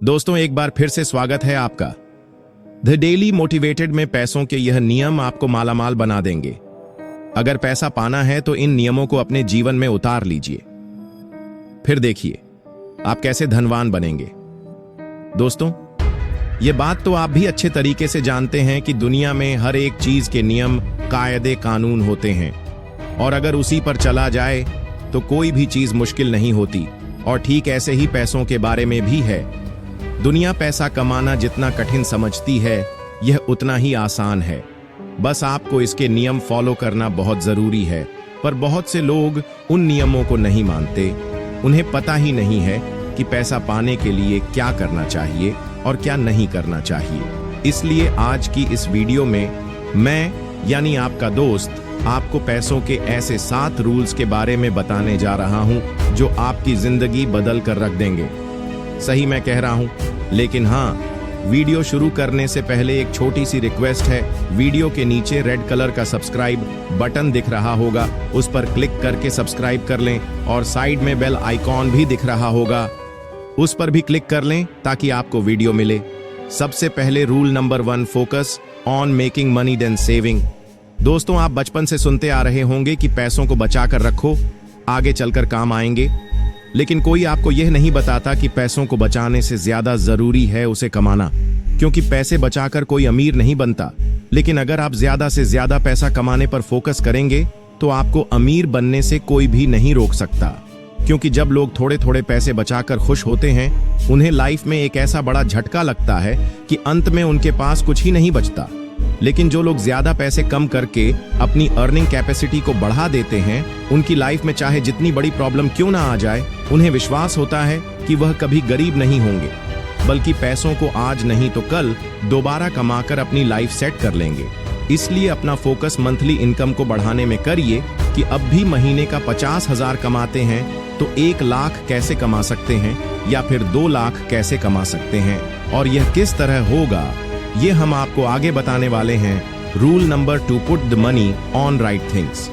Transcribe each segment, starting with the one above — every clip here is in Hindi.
दोस्तों एक बार फिर से स्वागत है आपका द डेली मोटिवेटेड में। पैसों के यह नियम आपको मालामाल बना देंगे। अगर पैसा पाना है तो इन नियमों को अपने जीवन में उतार लीजिए, फिर देखिए आप कैसे धनवान बनेंगे। दोस्तों यह बात तो आप भी अच्छे तरीके से जानते हैं कि दुनिया में हर एक चीज के नियम कायदे कानून होते हैं और अगर उसी पर चला जाए तो कोई भी चीज मुश्किल नहीं होती। और ठीक ऐसे ही पैसों के बारे में भी है। दुनिया पैसा कमाना जितना कठिन समझती है यह उतना ही आसान है। बस आपको इसके नियम फॉलो करना बहुत जरूरी है। पर बहुत से लोग उन नियमों को नहीं मानते। उन्हें पता ही नहीं है कि पैसा पाने के लिए क्या करना चाहिए और क्या नहीं करना चाहिए। इसलिए आज की इस वीडियो में मैं यानी आपका दोस्त आपको पैसों के ऐसे 7 रूल्स के बारे में बताने जा रहा हूं जो आपकी जिंदगी बदल कर रख देंगे। सही मैं कह रहा हूं, लेकिन हाँ, वीडियो शुरू करने से पहले एक छोटी सी रिक्वेस्ट है। वीडियो के नीचे रेड कलर का सब्सक्राइब बटन दिख रहा होगा, उस पर क्लिक करके सब्सक्राइब कर लें और साइड में बेल आइकॉन भी दिख रहा होगा, उस पर भी क्लिक कर लें ताकि आपको वीडियो मिले। सबसे पहले rule number 1, focus on making money than saving. दोस्तों आप बचपन से सुनते आ रहे होंगे कि पैसों को बचा कर रखो, आगे चलकर काम आएंगे। लेकिन कोई आपको यह नहीं बताता कि पैसों को बचाने से ज्यादा जरूरी है उसे कमाना, क्योंकि पैसे बचाकर कोई अमीर नहीं बनता। लेकिन अगर आप ज्यादा से ज्यादा पैसा कमाने पर फोकस करेंगे तो आपको अमीर बनने से कोई भी नहीं रोक सकता। क्योंकि जब लोग थोड़े थोड़े पैसे बचाकर खुश होते हैं, उन्हें लाइफ में एक ऐसा बड़ा झटका लगता है कि अंत में उनके पास कुछ ही नहीं बचता। लेकिन जो लोग ज्यादा पैसे कम करके अपनी अर्निंग कैपेसिटी को बढ़ा देते हैं, उनकी लाइफ में चाहे जितनी बड़ी प्रॉब्लम क्यों ना आ जाए, उन्हें विश्वास होता है कि वह कभी गरीब नहीं होंगे, बल्कि पैसों को आज नहीं तो कल दोबारा कमाकर अपनी लाइफ सेट कर लेंगे। इसलिए अपना फोकस मंथली इनकम को बढ़ाने में करिए कि अब भी महीने का 50,000 कमाते हैं तो 1 लाख कैसे कमा सकते हैं या फिर 2 लाख कैसे कमा सकते हैं, और यह किस तरह होगा ये हम आपको आगे बताने वाले हैं। Rule number 2, put the money on right things.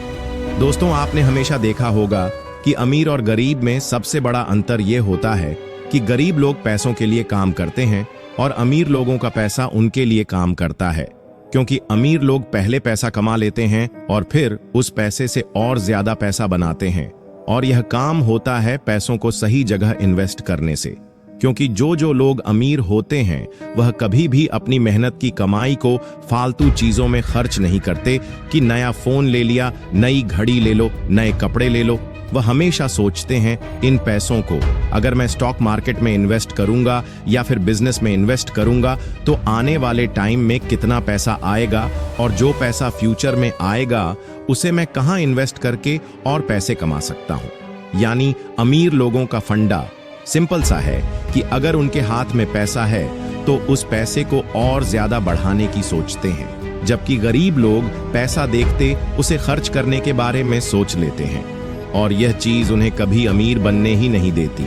दोस्तों आपने हमेशा देखा होगा कि अमीर और गरीब में सबसे बड़ा अंतर यह होता है कि गरीब लोग पैसों के लिए काम करते हैं और अमीर लोगों का पैसा उनके लिए काम करता है। क्योंकि अमीर लोग पहले पैसा कमा लेते हैं और फिर उस पैसे से और ज्यादा पैसा बनाते हैं, और यह काम होता है पैसों को सही जगह इन्वेस्ट करने से। क्योंकि जो लोग अमीर होते हैं वह कभी भी अपनी मेहनत की कमाई को फालतू चीजों में खर्च नहीं करते कि नया फोन ले लिया, नई घड़ी ले लो, नए कपड़े ले लो। वह हमेशा सोचते हैं इन पैसों को अगर मैं स्टॉक मार्केट में इन्वेस्ट करूंगा या फिर बिजनेस में इन्वेस्ट करूंगा तो आने वाले टाइम में कितना पैसा आएगा, और जो पैसा फ्यूचर में आएगा उसे मैं कहां इन्वेस्ट करके और पैसे कमा सकता हूं। यानी अमीर लोगों का फंडा सिंपल सा है कि अगर उनके हाथ में पैसा है तो उस पैसे को और ज्यादा बढ़ाने की सोचते हैं, जबकि गरीब लोग पैसा देखते उसे खर्च करने के बारे में सोच लेते हैं, और यह चीज उन्हें कभी अमीर बनने ही नहीं देती।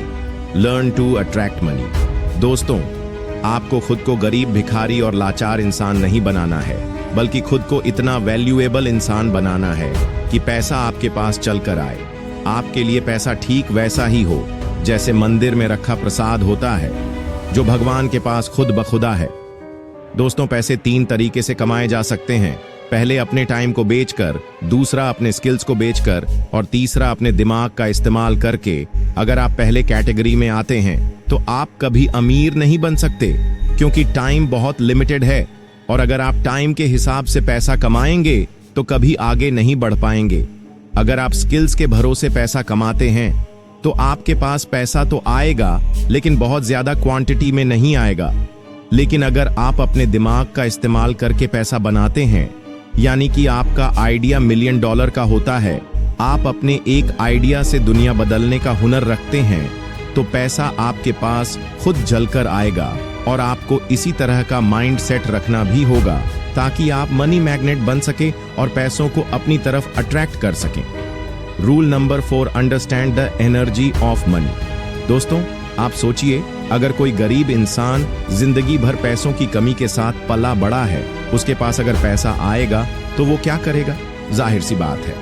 Learn to attract money. दोस्तों आपको खुद को गरीब, भिखारी और लाचार इंसान नहीं बनाना है, बल्कि खुद को इतना वैल्यूएबल इंसान बनाना है कि पैसा आपके पास चलकर आए। आपके लिए पैसा ठीक वैसा ही हो जैसे मंदिर में रखा प्रसाद होता है जो भगवान के पास खुद बखुदा है। दोस्तों पैसे 3 तरीके से कमाए जा सकते हैं। पहले अपने टाइम को बेचकर, दूसरा अपने स्किल्स को बेचकर, और तीसरा अपने दिमाग का इस्तेमाल करके। अगर आप पहले कैटेगरी में आते हैं तो आप कभी अमीर नहीं बन सकते, क्योंकि टाइम बहुत लिमिटेड है, और अगर आप टाइम के हिसाब से पैसा कमाएंगे तो कभी आगे नहीं बढ़ पाएंगे। अगर आप स्किल्स के भरोसे पैसा कमाते हैं तो आपके पास पैसा तो आएगा लेकिन बहुत ज्यादा क्वांटिटी में नहीं आएगा। लेकिन अगर आप अपने दिमाग का इस्तेमाल करके पैसा बनाते हैं, यानी कि आपका आइडिया $1 मिलियन का होता है, आप अपने एक आइडिया से दुनिया बदलने का हुनर रखते हैं, तो पैसा आपके पास खुद जलकर आएगा। और आपको इसी तरह का माइंड सेट रखना भी होगा ताकि आप मनी मैग्नेट बन सके और पैसों को अपनी तरफ अट्रैक्ट कर सकें। Rule number 4, understand the energy of money. दोस्तों आप सोचिए, अगर कोई गरीब इंसान जिंदगी भर पैसों की कमी के साथ पला बड़ा है, उसके पास अगर पैसा आएगा तो वो क्या करेगा? जाहिर सी बात है,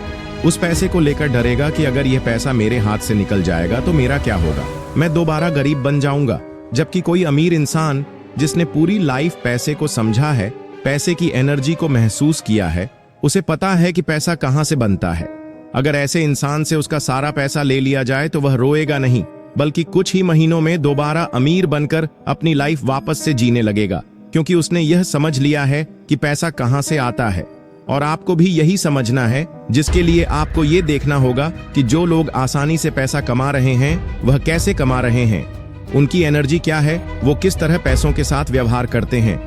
उस पैसे को लेकर डरेगा कि अगर यह पैसा मेरे हाथ से निकल जाएगा तो मेरा क्या होगा, मैं दोबारा गरीब बन जाऊंगा। जबकि कोई अमीर इंसान जिसने पूरी लाइफ पैसे को समझा है, पैसे की एनर्जी को महसूस किया है, उसे पता है कि पैसा कहां से बनता है। अगर ऐसे इंसान से उसका सारा पैसा ले लिया जाए तो वह रोएगा नहीं, बल्कि कुछ ही महीनों में दोबारा अमीर बनकर अपनी लाइफ वापस से जीने लगेगा, क्योंकि उसने यह समझ लिया है कि पैसा कहां से आता है। और आपको भी यही समझना है, जिसके लिए आपको ये देखना होगा कि जो लोग आसानी से पैसा कमा रहे हैं वह कैसे कमा रहे हैं, उनकी एनर्जी क्या है, वो किस तरह पैसों के साथ व्यवहार करते हैं।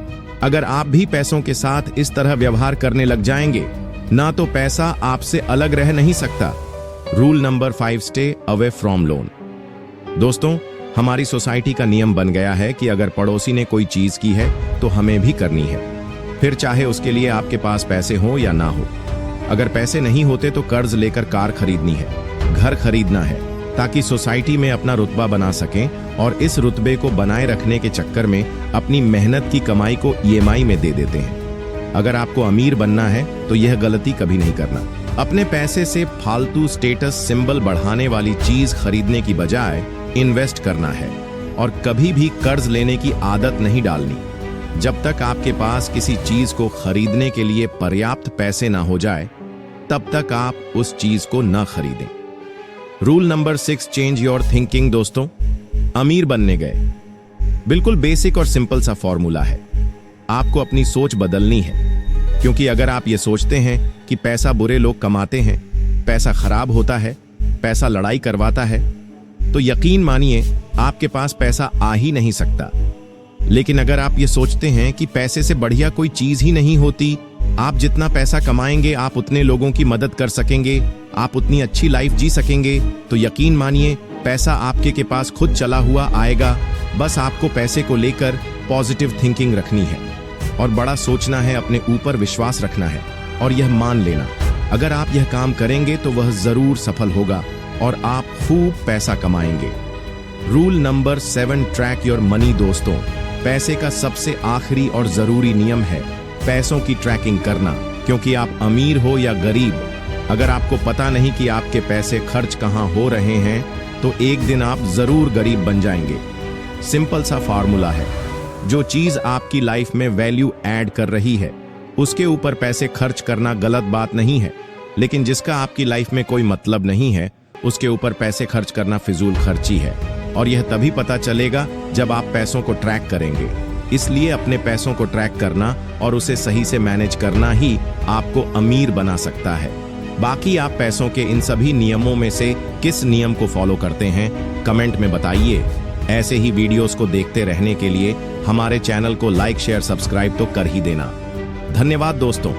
अगर आप भी पैसों के साथ इस तरह व्यवहार करने लग जाएंगे ना तो पैसा आपसे अलग रह नहीं सकता। Rule number 5, stay away from loan. दोस्तों, हमारी सोसाइटी का नियम बन गया है कि अगर पड़ोसी ने कोई चीज की है तो हमें भी करनी है, फिर चाहे उसके लिए आपके पास पैसे हो या ना हो। अगर पैसे नहीं होते तो कर्ज लेकर कार खरीदनी है, घर खरीदना है, ताकि सोसाइटी में अपना रुतबा बना सकें, और इस रुतबे को बनाए रखने के चक्कर में अपनी मेहनत की कमाई को EMI में दे देते हैं। अगर आपको अमीर बनना है तो यह गलती कभी नहीं करना। अपने पैसे से फालतू स्टेटस सिंबल बढ़ाने वाली चीज खरीदने की बजाय इन्वेस्ट करना है, और कभी भी कर्ज लेने की आदत नहीं डालनी। जब तक आपके पास किसी चीज को खरीदने के लिए पर्याप्त पैसे ना हो जाए, तब तक आप उस चीज को ना खरीदें। Rule number 6, change your thinking. दोस्तों, अमीर बनने गए, बिल्कुल बेसिक और सिंपल सा फॉर्मूला है। आपको अपनी सोच बदलनी है, क्योंकि अगर आप ये सोचते हैं कि पैसा बुरे लोग कमाते हैं, पैसा खराब होता है, पैसा लड़ाई करवाता है, तो यकीन मानिए आपके पास पैसा आ ही नहीं सकता। लेकिन अगर आप ये सोचते हैं कि पैसे से बढ़िया कोई चीज ही नहीं होती, आप जितना पैसा कमाएंगे आप उतने लोगों की मदद कर सकेंगे, आप उतनी अच्छी लाइफ जी सकेंगे, तो यकीन मानिए पैसा आपके के पास खुद चला हुआ आएगा। बस आपको पैसे को लेकर पॉजिटिव थिंकिंग रखनी है और बड़ा सोचना है, अपने ऊपर विश्वास रखना है और यह मान लेना, अगर आप यह काम करेंगे तो वह जरूर सफल होगा और आप खूब पैसा कमाएंगे। Rule number 7, track your money. दोस्तों, पैसे का सबसे आखिरी और जरूरी नियम है पैसों की ट्रैकिंग करना, क्योंकि आप अमीर हो या गरीब, अगर आपको पता नहीं कि आपके पैसे खर्च कहां हो रहे हैं तो एक दिन आप जरूर गरीब बन जाएंगे। सिंपल सा फार्मूला है, जो चीज आपकी लाइफ में वैल्यू ऐड कर रही है उसके ऊपर पैसे खर्च करना गलत बात नहीं है, लेकिन जिसका आपकी लाइफ में कोई मतलब नहीं है उसके ऊपर पैसे खर्च करना फिजूल खर्ची है, और यह तभी पता चलेगा जब आप पैसों को ट्रैक करेंगे। इसलिए अपने पैसों को ट्रैक करना और उसे सही से मैनेज करना ही आपको अमीर बना सकता है। बाकी आप पैसों के इन सभी नियमों में से किस नियम को फॉलो करते हैं, कमेंट में बताइए। ऐसे ही वीडियोस को देखते रहने के लिए हमारे चैनल को लाइक, शेयर, सब्सक्राइब तो कर ही देना। धन्यवाद दोस्तों।